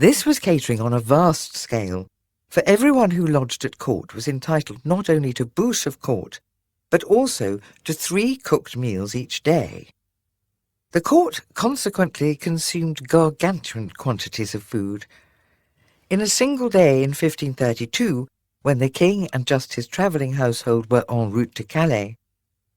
This was catering on a vast scale, for everyone who lodged at court was entitled not only to bouche of court, but also to 3 cooked meals each day. The court consequently consumed gargantuan quantities of food. In a single day in 1532, when the king and just his travelling household were en route to Calais,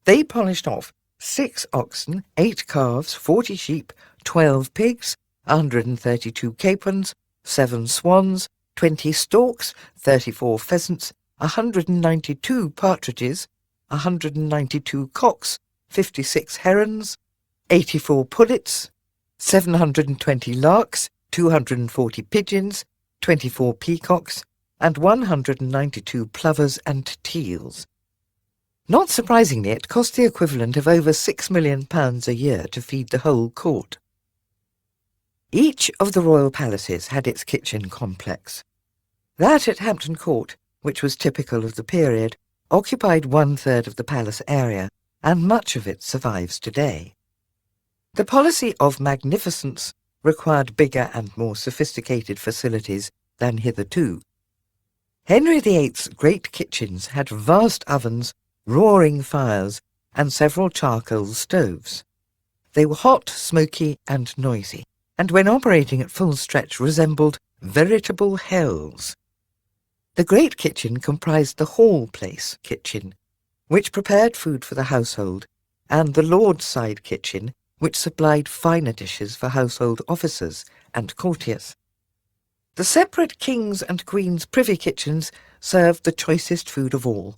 they polished off 6 oxen, 8 calves, 40 sheep, 12 pigs, 132 capons, 7 swans, 20 storks, 34 pheasants, 192 partridges, 192 cocks, 56 herons, 84 pullets, 720 larks, 240 pigeons, 24 peacocks, and 192 plovers and teals. Not surprisingly, it cost the equivalent of over £6 million a year to feed the whole court. Each of the royal palaces had its kitchen complex. That at Hampton Court, which was typical of the period, occupied 1/3 of the palace area, and much of it survives today. The policy of magnificence required bigger and more sophisticated facilities than hitherto. Henry VIII's great kitchens had vast ovens, roaring fires, and several charcoal stoves. They were hot, smoky, and noisy, and when operating at full stretch resembled veritable hells. The great kitchen comprised the hall place kitchen, which prepared food for the household, and the lord's side kitchen, which supplied finer dishes for household officers and courtiers. The separate king's and queen's privy kitchens served the choicest food of all.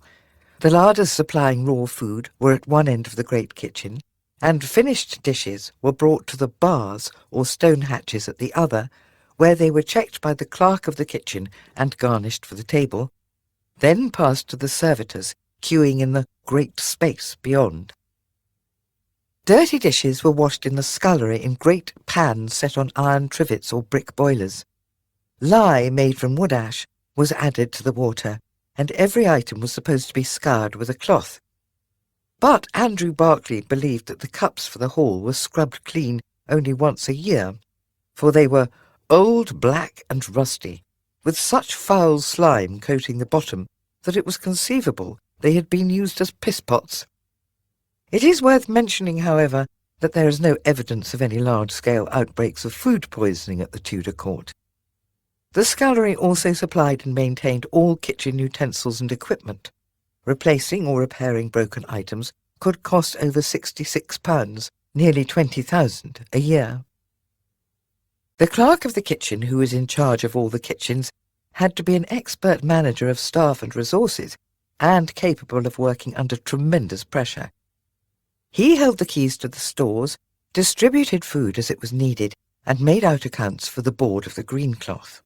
The larders supplying raw food were at one end of the great kitchen, and finished dishes were brought to the bars or stone hatches at the other, where they were checked by the clerk of the kitchen and garnished for the table, then passed to the servitors queuing in the great space beyond. Dirty dishes were washed in the scullery in great pans set on iron trivets or brick boilers. Lye made from wood ash was added to the water, and every item was supposed to be scoured with a cloth. But Andrew Berkeley believed that the cups for the hall were scrubbed clean only once a year, for they were old, black, and rusty, with such foul slime coating the bottom that it was conceivable they had been used as piss-pots. It is worth mentioning, however, that there is no evidence of any large-scale outbreaks of food poisoning at the Tudor court. The scullery also supplied and maintained all kitchen utensils and equipment. Replacing or repairing broken items could cost over £66, nearly £20,000 a year. The clerk of the kitchen, who was in charge of all the kitchens, had to be an expert manager of staff and resources, and capable of working under tremendous pressure. He held the keys to the stores, distributed food as it was needed, and made out accounts for the board of the green cloth.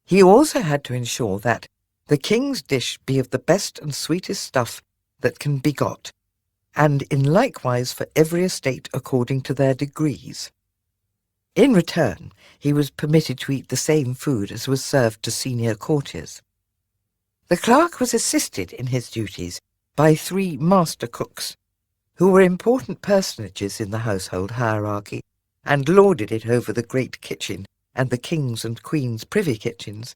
He also had to ensure that the king's dish be of the best and sweetest stuff that can be got, and in likewise for every estate according to their degrees. In return, he was permitted to eat the same food as was served to senior courtiers. The clerk was assisted in his duties by 3 master cooks, who were important personages in the household hierarchy and lorded it over the great kitchen and the king's and queen's privy kitchens.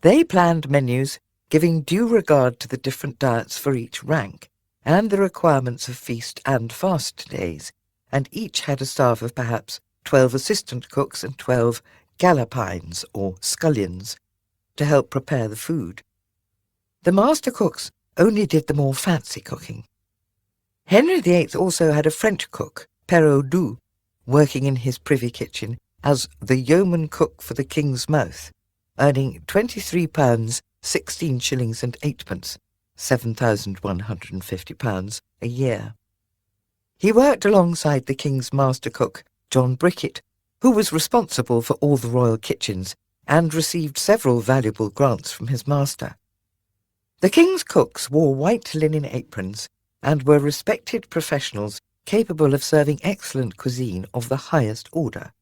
They planned menus, giving due regard to the different diets for each rank and the requirements of feast and fast days, and each had a staff of perhaps 12 assistant cooks and 12 galopines or scullions to help prepare the food. The master cooks only did the more fancy cooking. Henry VIII also had a French cook, Perrault Doux, working in his privy kitchen as the yeoman cook for the king's mouth, earning £23, 16 shillings and 8pence, £7,150 a year. He worked alongside the king's master cook, John Bricket, who was responsible for all the royal kitchens and received several valuable grants from his master. The king's cooks wore white linen aprons and were respected professionals capable of serving excellent cuisine of the highest order.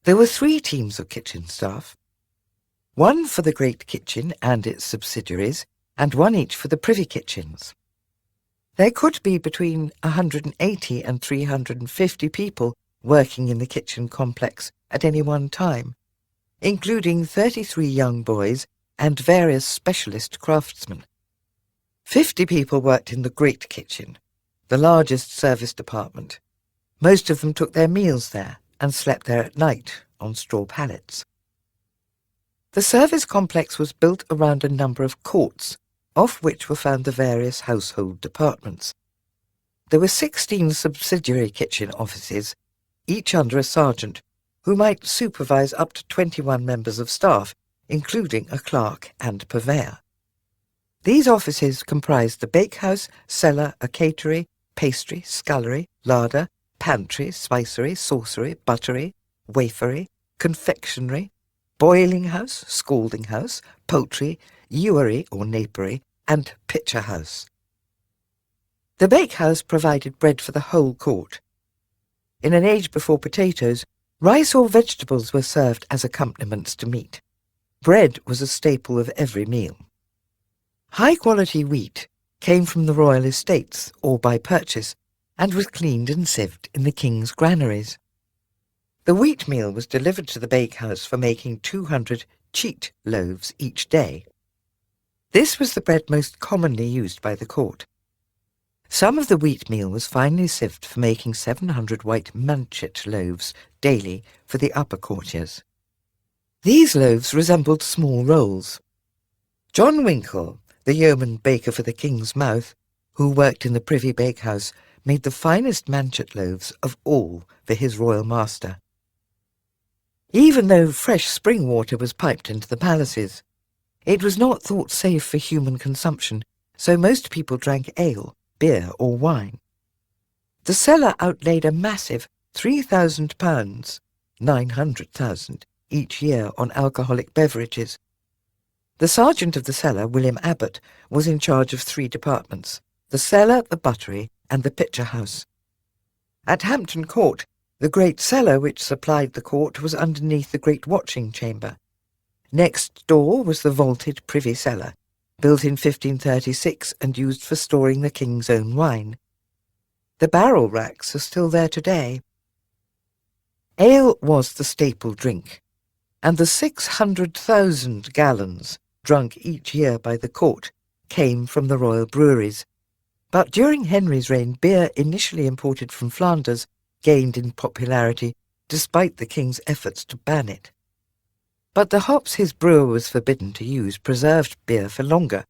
There were 3 teams of kitchen staff, one for the great kitchen and its subsidiaries, and one each for the privy kitchens. There could be between 180 and 350 people working in the kitchen complex at any one time, including 33 young boys and various specialist craftsmen. 50 people worked in the Great Kitchen, the largest service department. Most of them took their meals there and slept there at night on straw pallets. The service complex was built around a number of courts, off which were found the various household departments. There were 16 subsidiary kitchen offices, each under a sergeant, who might supervise up to 21 members of staff, including a clerk and purveyor. These offices comprised the bakehouse, cellar, a catery, pastry, scullery, larder, pantry, spicery, saucery, buttery, wafery, confectionery, boiling house, scalding house, poultry, ewery or napery, and pitcher house. The bakehouse provided bread for the whole court. In an age before potatoes, rice or vegetables were served as accompaniments to meat. Bread was a staple of every meal. High-quality wheat came from the royal estates or by purchase and was cleaned and sieved in the king's granaries. The wheat meal was delivered to the bakehouse for making 200 cheat loaves each day. This was the bread most commonly used by the court. Some of the wheat meal was finely sieved for making 700 white manchet loaves daily for the upper courtiers. These loaves resembled small rolls. John Winkle, the yeoman baker for the king's mouth, who worked in the privy bakehouse, made the finest manchet loaves of all for his royal master. Even though fresh spring water was piped into the palaces, it was not thought safe for human consumption, so most people drank ale, beer or wine. The cellar outlaid a massive £3,000, 900,000, each year on alcoholic beverages. The sergeant of the cellar, William Abbott, was in charge of 3 departments: the cellar, the buttery, and the pitcher house. At Hampton Court, the great cellar which supplied the court was underneath the great watching chamber. Next door was the vaulted privy cellar, built in 1536 and used for storing the king's own wine. The barrel racks are still there today. Ale was the staple drink, and the 600,000 gallons drunk each year by the court came from the royal breweries. But during Henry's reign, beer initially imported from Flanders gained in popularity despite the king's efforts to ban it. But the hops his brewer was forbidden to use preserved beer for longer,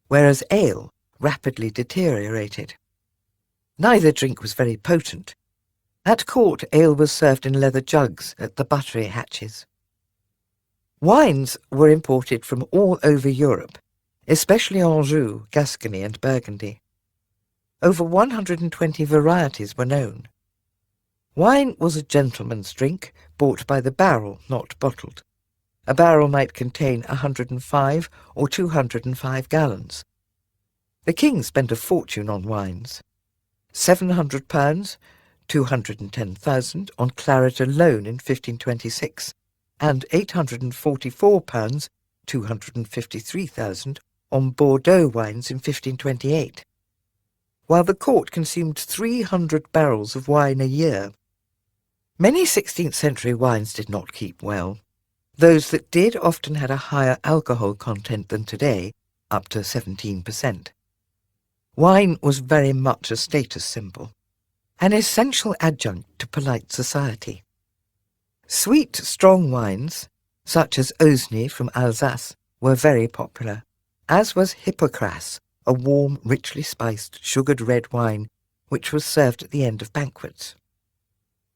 whereas ale rapidly deteriorated. Neither drink was very potent. At court, ale was served in leather jugs at the buttery hatches. Wines were imported from all over Europe, especially Anjou, Gascony and Burgundy. Over 120 varieties were known. Wine was a gentleman's drink, bought by the barrel, not bottled. A barrel might contain 105 or 205 gallons. The king spent a fortune on wines. £700, 210,000 on claret alone in 1526, and £844, 253,000 on Bordeaux wines in 1528, while the court consumed 300 barrels of wine a year. Many 16th century wines did not keep well. Those that did often had a higher alcohol content than today, up to 17%. Wine was very much a status symbol, an essential adjunct to polite society. Sweet, strong wines, such as Osny from Alsace, were very popular, as was Hippocras, a warm, richly spiced, sugared red wine, which was served at the end of banquets.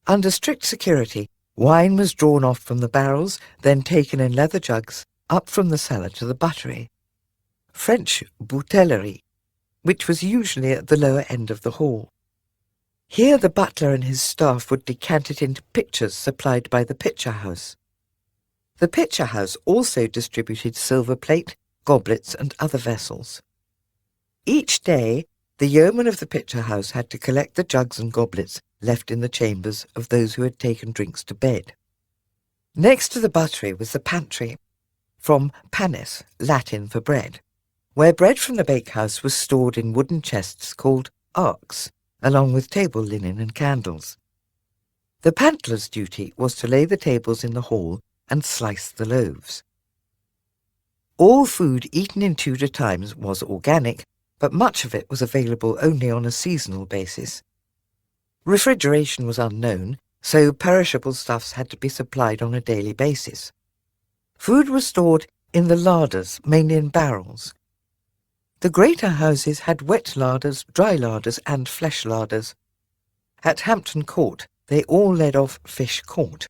Under strict security, wine was drawn off from the barrels, then taken in leather jugs up from the cellar to the buttery, French boutellerie, which was usually at the lower end of the hall. Here the butler and his staff would decant it into pitchers supplied by the pitcher house. The pitcher house also distributed silver plate, goblets and other vessels. Each day, the yeoman of the pitcher house had to collect the jugs and goblets left in the chambers of those who had taken drinks to bed. Next to the buttery was the pantry, from panis, Latin for bread, where bread from the bakehouse was stored in wooden chests called arks, along with table linen and candles. The pantler's duty was to lay the tables in the hall and slice the loaves. All food eaten in Tudor times was organic, but much of it was available only on a seasonal basis. Refrigeration was unknown, so perishable stuffs had to be supplied on a daily basis. Food was stored in the larders, mainly in barrels. The greater houses had wet larders, dry larders, and flesh larders. At Hampton Court, they all led off Fish Court.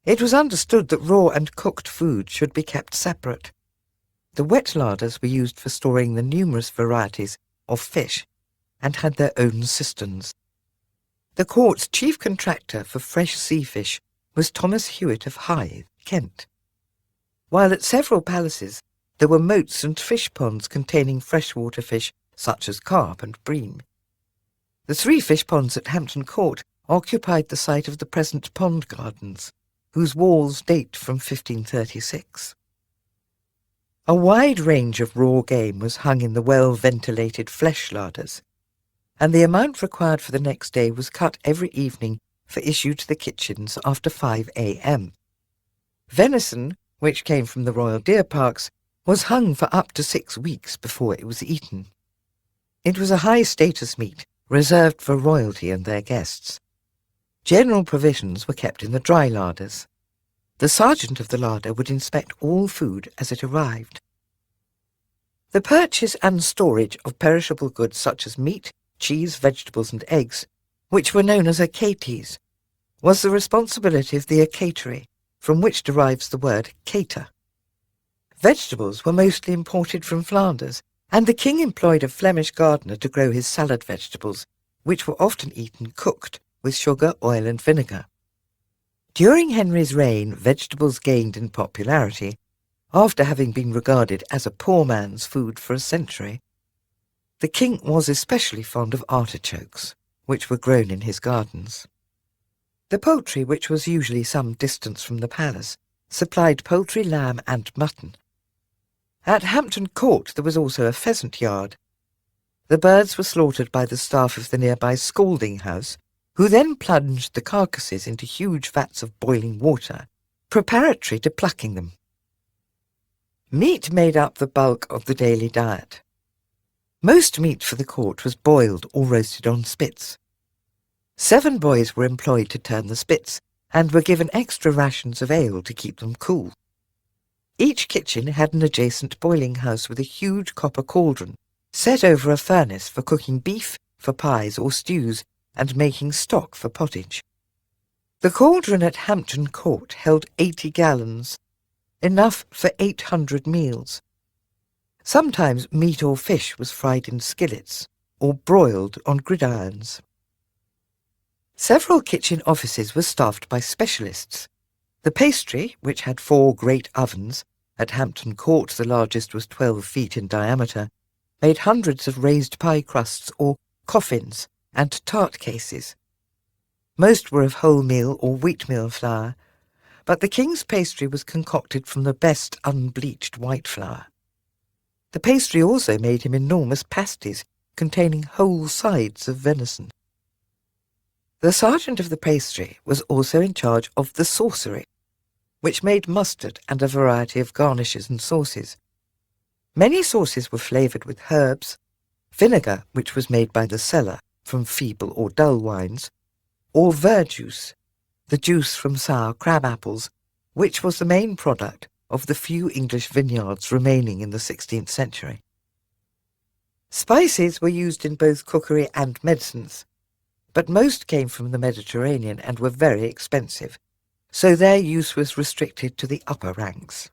It was understood that raw and cooked food should be kept separate. The wet larders were used for storing the numerous varieties of fish and had their own cisterns. The court's chief contractor for fresh sea fish was Thomas Hewitt of Hythe, Kent. While at several palaces there were moats and fish ponds containing freshwater fish such as carp and bream. The 3 fish ponds at Hampton Court occupied the site of the present pond gardens, whose walls date from 1536. A wide range of raw game was hung in the well-ventilated flesh larders, and the amount required for the next day was cut every evening for issue to the kitchens after 5 a.m. Venison, which came from the royal deer parks, was hung for up to 6 weeks before it was eaten. It was a high-status meat, reserved for royalty and their guests. General provisions were kept in the dry larders. The sergeant of the larder would inspect all food as it arrived. The purchase and storage of perishable goods such as meat, cheese, vegetables and eggs, which were known as acates, was the responsibility of the acatory, from which derives the word cater. Vegetables were mostly imported from Flanders, and the king employed a Flemish gardener to grow his salad vegetables, which were often eaten cooked with sugar, oil and vinegar. During Henry's reign, vegetables gained in popularity, after having been regarded as a poor man's food for a century. The king was especially fond of artichokes, which were grown in his gardens. The poultry, which was usually some distance from the palace, supplied poultry, lamb and mutton. At Hampton Court there was also a pheasant yard. The birds were slaughtered by the staff of the nearby scalding house, who then plunged the carcasses into huge vats of boiling water, preparatory to plucking them. Meat made up the bulk of the daily diet. Most meat for the court was boiled or roasted on spits. 7 boys were employed to turn the spits, and were given extra rations of ale to keep them cool. Each kitchen had an adjacent boiling house with a huge copper cauldron, set over a furnace for cooking beef, for pies or stews, and making stock for pottage. The cauldron at Hampton Court held 80 gallons, enough for 800 meals. Sometimes meat or fish was fried in skillets or broiled on gridirons. Several kitchen offices were staffed by specialists. The pastry, which had 4 great ovens, at Hampton Court the largest was 12 feet in diameter, made hundreds of raised pie crusts or coffins and tart cases. Most were of wholemeal or wheatmeal flour, but the king's pastry was concocted from the best unbleached white flour. The pastry also made him enormous pasties containing whole sides of venison. The sergeant of the pastry was also in charge of the saucery, which made mustard and a variety of garnishes and sauces. Many sauces were flavoured with herbs, vinegar, which was made by the cellar from feeble or dull wines, or verjuice, the juice from sour crab apples, which was the main product of the few English vineyards remaining in the 16th century. Spices were used in both cookery and medicines, but most came from the Mediterranean and were very expensive, so their use was restricted to the upper ranks.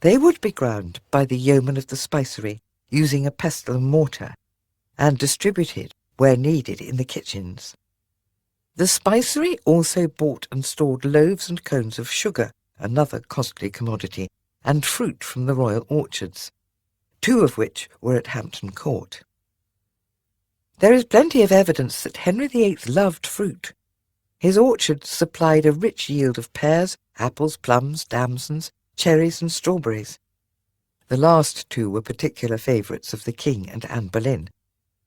They would be ground by the yeomen of the spicery using a pestle and mortar, and distributed where needed in the kitchens. The spicery also bought and stored loaves and cones of sugar, another costly commodity, and fruit from the royal orchards, 2 of which were at Hampton Court. There is plenty of evidence that Henry VIII loved fruit. His orchards supplied a rich yield of pears, apples, plums, damsons, cherries and strawberries. The last 2 were particular favourites of the King and Anne Boleyn,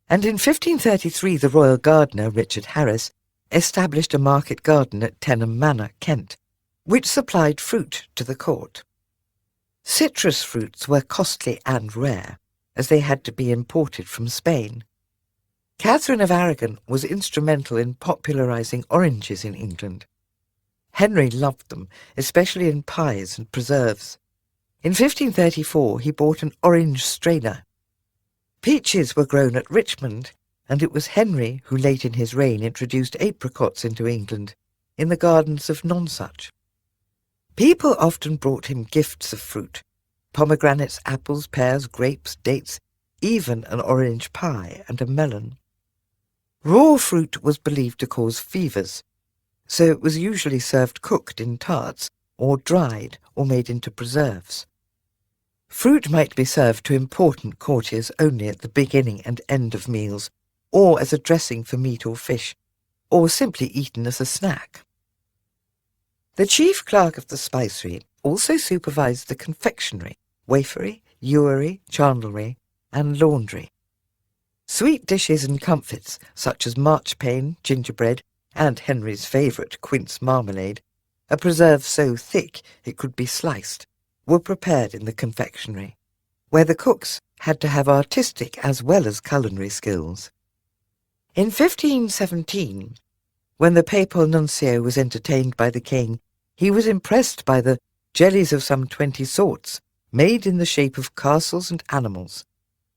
and in 1533 the royal gardener, Richard Harris, established a market garden at Tenham Manor, Kent, which supplied fruit to the court. Citrus fruits were costly and rare, as they had to be imported from Spain. Catherine of Aragon was instrumental in popularising oranges in England. Henry loved them, especially in pies and preserves. In 1534 he bought an orange strainer. Peaches were grown at Richmond, and it was Henry who late in his reign introduced apricots into England, in the gardens of Nonsuch. People often brought him gifts of fruit: pomegranates, apples, pears, grapes, dates, even an orange pie and a melon. Raw fruit was believed to cause fevers, so it was usually served cooked in tarts, or dried, or made into preserves. Fruit might be served to important courtiers only at the beginning and end of meals, or as a dressing for meat or fish, or simply eaten as a snack. The chief clerk of the spicery also supervised the confectionery, wafery, ewery, chandlery, and laundry. Sweet dishes and comfits, such as marchpane, gingerbread, and Henry's favourite quince marmalade, a preserve so thick it could be sliced, were prepared in the confectionery, where the cooks had to have artistic as well as culinary skills. In 1517, when the papal nuncio was entertained by the king, he was impressed by the jellies of some 20 sorts, made in the shape of castles and animals,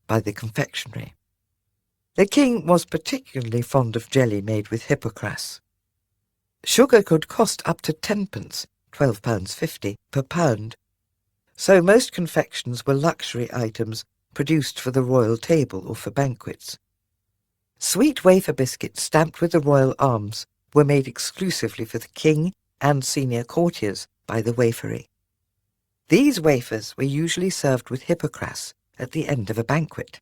by the confectionery. The king was particularly fond of jelly made with hippocras. Sugar could cost up to 10pence, £12.50, per pound, so most confections were luxury items produced for the royal table or for banquets. Sweet wafer biscuits stamped with the royal arms were made exclusively for the king and senior courtiers by the wafery. These wafers were usually served with hippocras at the end of a banquet.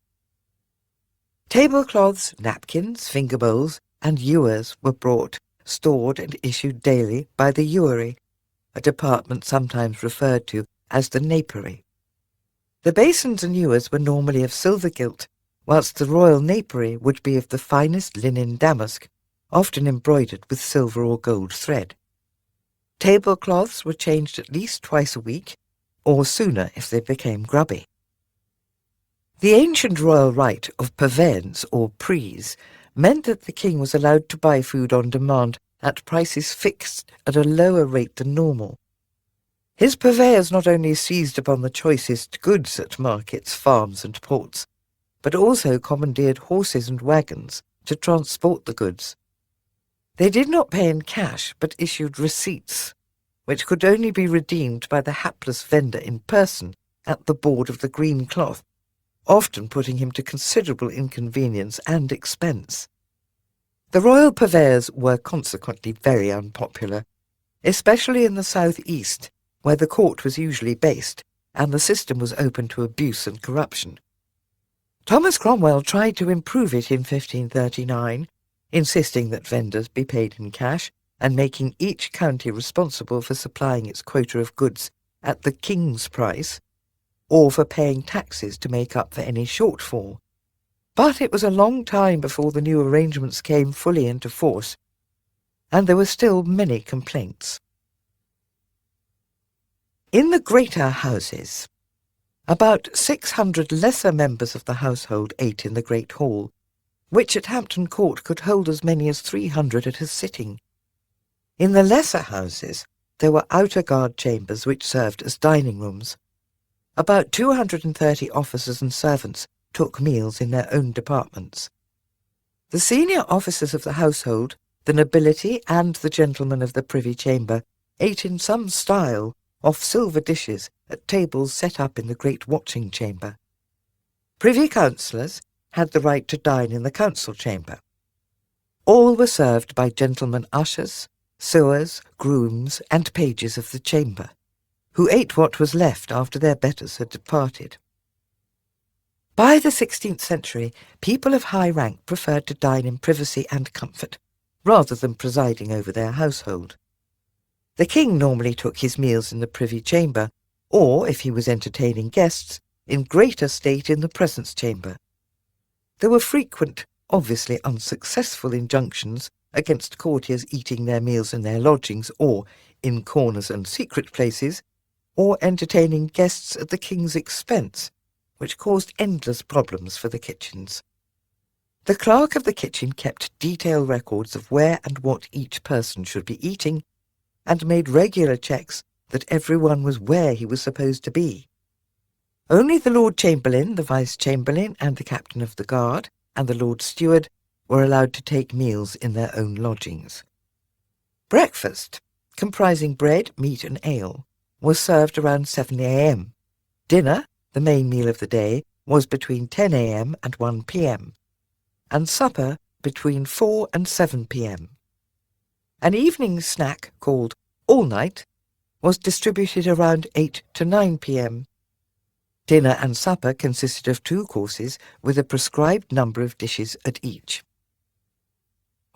Tablecloths, napkins, finger bowls, and ewers were brought, stored and issued daily by the ewery, a department sometimes referred to as the napery. The basins and ewers were normally of silver gilt, whilst the royal napery would be of the finest linen damask, often embroidered with silver or gold thread. Tablecloths were changed at least twice a week, or sooner if they became grubby. The ancient royal right of purveyance or prise meant that the king was allowed to buy food on demand at prices fixed at a lower rate than normal. His purveyors not only seized upon the choicest goods at markets, farms and ports, but also commandeered horses and wagons to transport the goods. They did not pay in cash, but issued receipts, which could only be redeemed by the hapless vendor in person at the board of the green cloth, often putting him to considerable inconvenience and expense. The royal purveyors were consequently very unpopular, especially in the south-east, where the court was usually based, and the system was open to abuse and corruption. Thomas Cromwell tried to improve it in 1539, insisting that vendors be paid in cash and making each county responsible for supplying its quota of goods at the king's price, or for paying taxes to make up for any shortfall. But it was a long time before the new arrangements came fully into force, and there were still many complaints. In the greater houses, about 600 lesser members of the household ate in the Great Hall, which at Hampton Court could hold as many as 300 at a sitting. In the lesser houses, there were outer guard chambers which served as dining rooms. About 230 officers and servants took meals in their own departments. The senior officers of the household, the nobility and the gentlemen of the Privy Chamber ate in some style off silver dishes at tables set up in the great watching chamber. Privy councillors had the right to dine in the council chamber. All were served by gentlemen ushers, sewers, grooms, and pages of the chamber, who ate what was left after their betters had departed. By the 16th century, people of high rank preferred to dine in privacy and comfort, rather than presiding over their household. The king normally took his meals in the Privy Chamber, or, if he was entertaining guests, in greater state in the Presence Chamber. There were frequent, obviously unsuccessful injunctions against courtiers eating their meals in their lodgings or in corners and secret places, or entertaining guests at the king's expense, which caused endless problems for the kitchens. The clerk of the kitchen kept detailed records of where and what each person should be eating, and made regular checks that everyone was where he was supposed to be. Only the Lord Chamberlain, the Vice Chamberlain, and the Captain of the Guard, and the Lord Steward were allowed to take meals in their own lodgings. Breakfast, comprising bread, meat and ale, was served around 7 a.m. Dinner, the main meal of the day, was between 10 a.m. and 1 p.m, and supper between 4 and 7 p.m. An evening snack called all night was distributed around 8 to 9 p.m. Dinner and supper consisted of 2 courses with a prescribed number of dishes at each.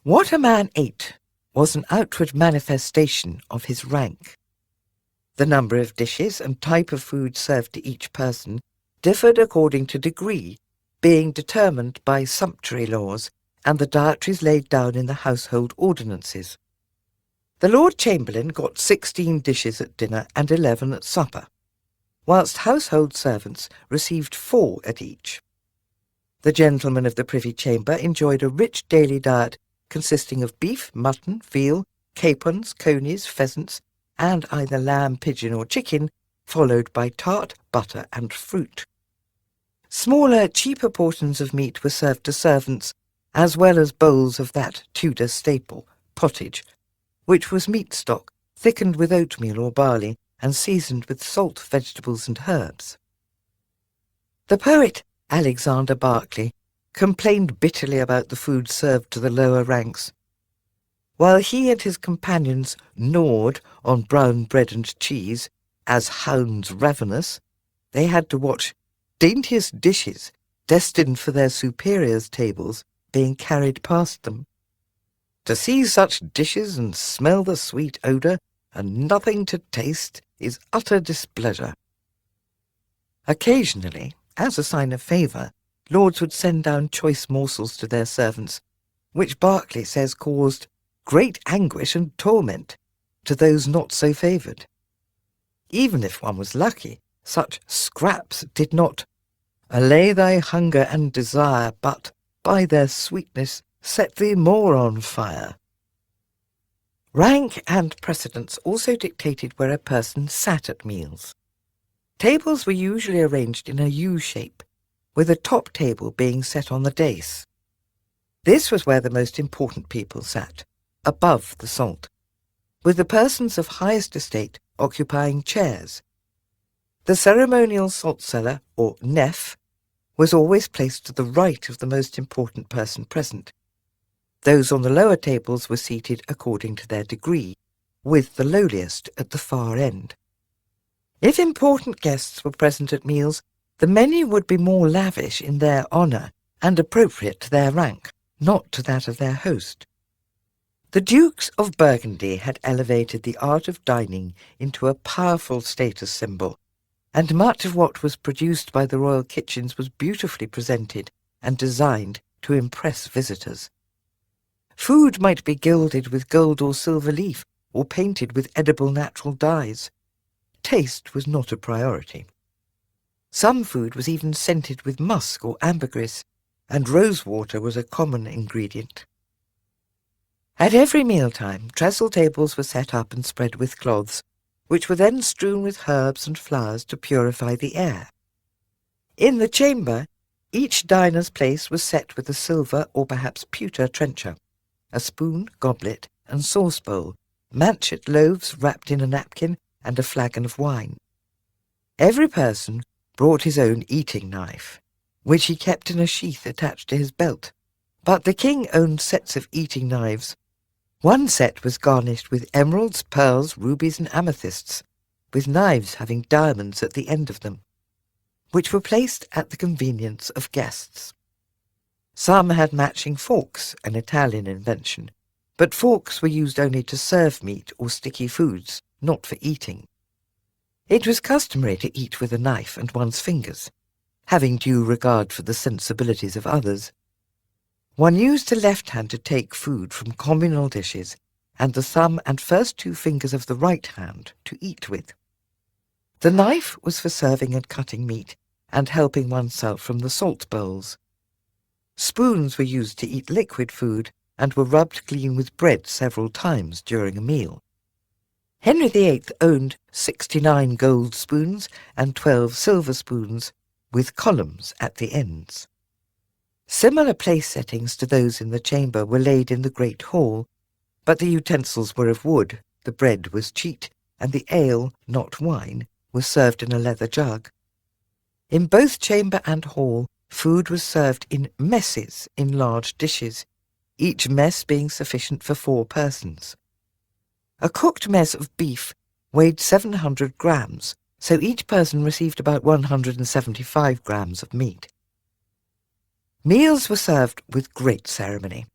What a man ate was an outward manifestation of his rank. The number of dishes and type of food served to each person differed according to degree, being determined by sumptuary laws and the dietaries laid down in the household ordinances. The Lord Chamberlain got 16 dishes at dinner and 11 at supper, whilst household servants received 4 at each. The gentlemen of the Privy Chamber enjoyed a rich daily diet consisting of beef, mutton, veal, capons, conies, pheasants, and either lamb, pigeon or chicken, followed by tart, butter and fruit. Smaller, cheaper portions of meat were served to servants, as well as bowls of that Tudor staple, pottage, which was meat stock thickened with oatmeal or barley and seasoned with salt, vegetables and herbs. The poet Alexander Barclay complained bitterly about the food served to the lower ranks. While he and his companions gnawed on brown bread and cheese, as hounds ravenous, they had to watch daintiest dishes destined for their superiors' tables being carried past them. To see such dishes and smell the sweet odour and nothing to taste is utter displeasure. Occasionally, as a sign of favour, lords would send down choice morsels to their servants, which Barclay says caused great anguish and torment to those not so favoured. Even if one was lucky, such scraps did not allay thy hunger and desire, but, by their sweetness, set thee more on fire. Rank and precedence also dictated where a person sat at meals. Tables were usually arranged in a U shape, with a top table being set on the dais. This was where the most important people sat, above the salt, with the persons of highest estate occupying chairs. The ceremonial salt-cellar, or nef, was always placed to the right of the most important person present. Those on the lower tables were seated according to their degree, with the lowliest at the far end. If important guests were present at meals, the menu would be more lavish in their honour and appropriate to their rank, not to that of their host. The Dukes of Burgundy had elevated the art of dining into a powerful status symbol, and much of what was produced by the royal kitchens was beautifully presented and designed to impress visitors. Food might be gilded with gold or silver leaf, or painted with edible natural dyes. Taste was not a priority. Some food was even scented with musk or ambergris, and rosewater was a common ingredient. At every mealtime, trestle tables were set up and spread with cloths, which were then strewn with herbs and flowers to purify the air. In the chamber, each diner's place was set with a silver or perhaps pewter trencher, a spoon, goblet, and sauce bowl, manchet loaves wrapped in a napkin, and a flagon of wine. Every person brought his own eating knife, which he kept in a sheath attached to his belt, but the king owned sets of eating knives. One set was garnished with emeralds, pearls, rubies, and amethysts, with knives having diamonds at the end of them, which were placed at the convenience of guests. Some had matching forks, an Italian invention, but forks were used only to serve meat or sticky foods, not for eating. It was customary to eat with a knife and one's fingers, having due regard for the sensibilities of others. One used the left hand to take food from communal dishes and the thumb and first two fingers of the right hand to eat with. The knife was for serving and cutting meat and helping oneself from the salt bowls. Spoons were used to eat liquid food and were rubbed clean with bread several times during a meal. Henry VIII owned 69 gold spoons and 12 silver spoons with columns at the ends. Similar place settings to those in the chamber were laid in the great hall, but the utensils were of wood, the bread was cheat, and the ale, not wine, was served in a leather jug. In both chamber and hall, food was served in messes in large dishes, each mess being sufficient for 4 persons. A cooked mess of beef weighed 700 grams, so each person received about 175 grams of meat. Meals were served with great ceremony.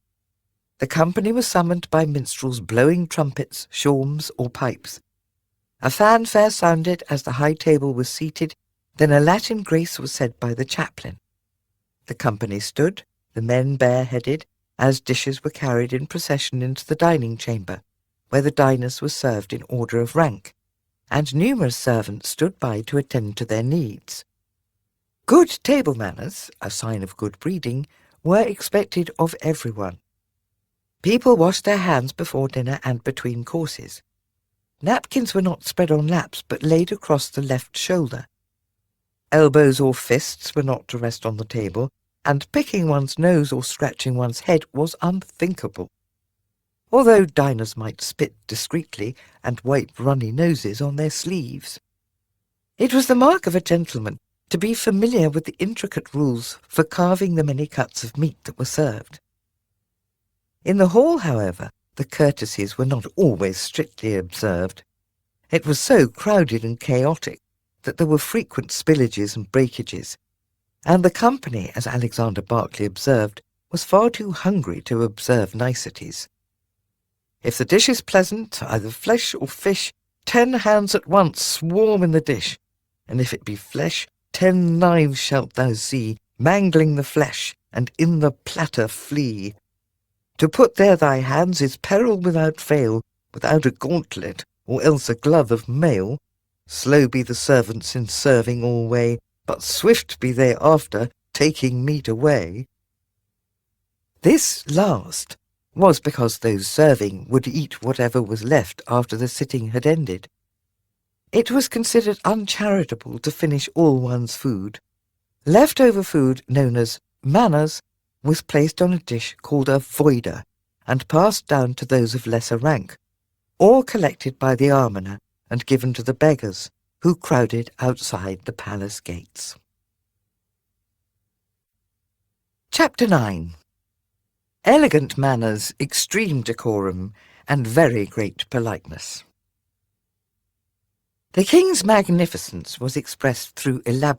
The company was summoned by minstrels blowing trumpets, shawms, or pipes. A fanfare sounded as the high table was seated, then a Latin grace was said by the chaplain. The company stood, the men bareheaded, as dishes were carried in procession into the dining chamber, where the diners were served in order of rank, and numerous servants stood by to attend to their needs. Good table manners, a sign of good breeding, were expected of everyone. People washed their hands before dinner and between courses. Napkins were not spread on laps, but laid across the left shoulder. Elbows or fists were not to rest on the table, and picking one's nose or scratching one's head was unthinkable. Although diners might spit discreetly and wipe runny noses on their sleeves. It was the mark of a gentleman to be familiar with the intricate rules for carving the many cuts of meat that were served. In the hall, however, the courtesies were not always strictly observed. It was so crowded and chaotic that there were frequent spillages and breakages, and the company, as Alexander Berkeley observed, was far too hungry to observe niceties. If the dish is pleasant, either flesh or fish, 10 hands at once swarm in the dish, and if it be flesh, 10 knives shalt thou see, mangling the flesh, and in the platter flee. To put there thy hands is peril without fail, without a gauntlet, or else a glove of mail. Slow be the servants in serving alway, but swift be they after, taking meat away. This last was because those serving would eat whatever was left after the sitting had ended. It was considered uncharitable to finish all one's food. Leftover food, known as manners, was placed on a dish called a voider and passed down to those of lesser rank, or collected by the almoner and given to the beggars, who crowded outside the palace gates. Chapter 9. Elegant manners, extreme decorum, and very great politeness. The king's magnificence was expressed through elaborate